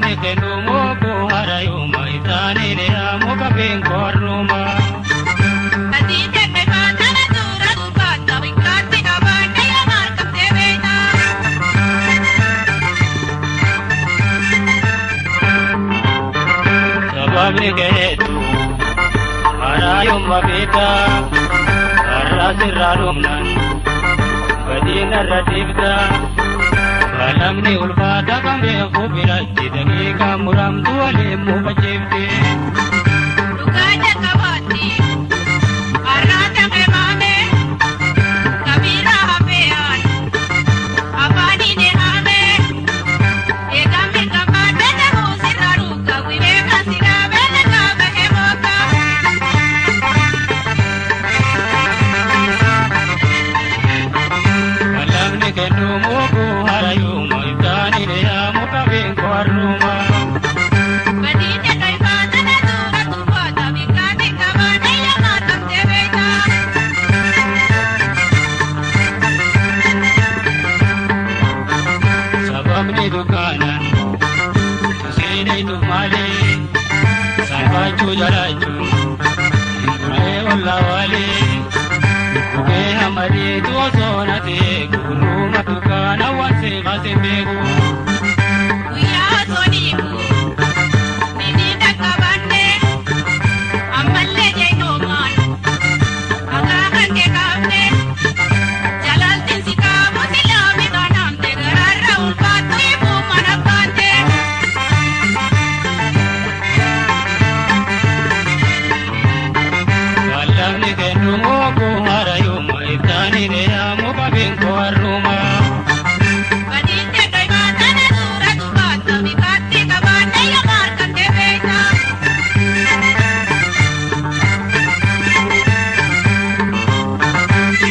Sababni kennumu buharayuma isaanii deemu kabeen kornuma. Atiite beefatana dura dubbata wikkaatti qabaadhe yamaan qabdee beekta. Sababni keetu harayuma beekta har'a sirraa dhumnan badiina irra dibda. Balamni ulfaata kan beeku birachi daqiiqaa muramtu waliin mufachiifti. Dhugaa jalqabaatti har'aata qeemaame kabiira hafeeyaan afaaniin eehame eegaa mirgabaadhe ta'uu sirraa dhuga wibee kan siraa beela gaafa keemooka. Balamni kennumu buharayuma isaanii deemu kabeen kornuma. Badiite beefatana dura dubbata wikkaatti qabaadhe yamaan qabdee beekta. Sababni dukkaanan seenaitu malee salphachuu jalaachuun hindulee wallaawalee dhugee hamadiitu osoo na ta'e guutuuma dukkaana waan seeqase beeku. Guyyaa osoo dhiibu biddiidha qabanne ammallee jeenyoomaan maqaa kan kee kaafne jalaaltiin si qaamu silaami kanaamte garaarra ulfaattu himuu mana baante. Balamni kennumu buharayuma isaanii deemu kabeen kornuma. Badiite beefatana dura dubbata wikkaatti qabaadhe yamaan qabdee beekta.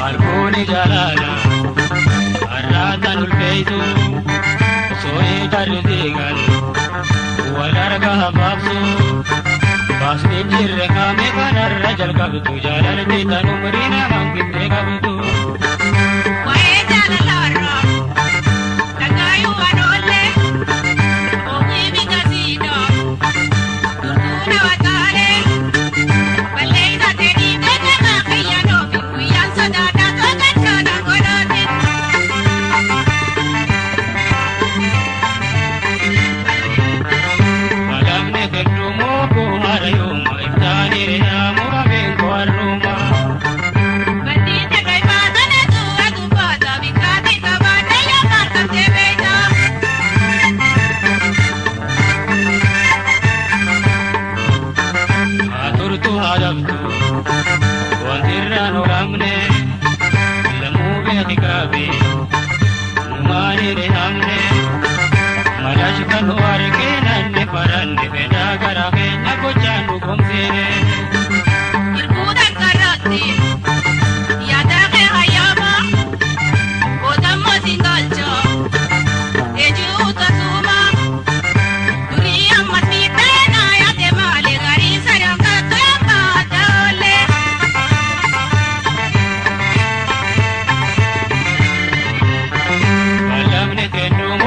Margooni jalaala har'aatan ulfeessu sooyee tarrisiigan wal arga hafaafsu baasni jirre kaame kanarra jalqabdu jaalalti tan umrii namaan giddee qabdu. Waa'ee jaalalaarraa dhagaayuu wanoolle oomishii bigasiidhaa durtuuna wataalee balleeysa teedhiitee gamaa qiyyanoofi guyyaan sodaadhaa toogachaadhaan godhoote. Balamni kennumu buharayuma isaanii deemu kabeen kornuma. Badiite beefatana dura dubbata wikkaatti qabaadhe yamaan qabdee beekta. Haa turtu haa dhabdu wanti irraan oramne lamuu beeki qabe numaanii deemne malash kan nu argee nanne faranne fedhaa garaa keenya gochaan nu gomsine. Irbuudhaan karratti yaada kee hayyaama otammoo siin galcha ejuu tasuma durii ammas miidhee naa yaade malee garii sadaan kattu yookaan adda oollee. Balamni kennumu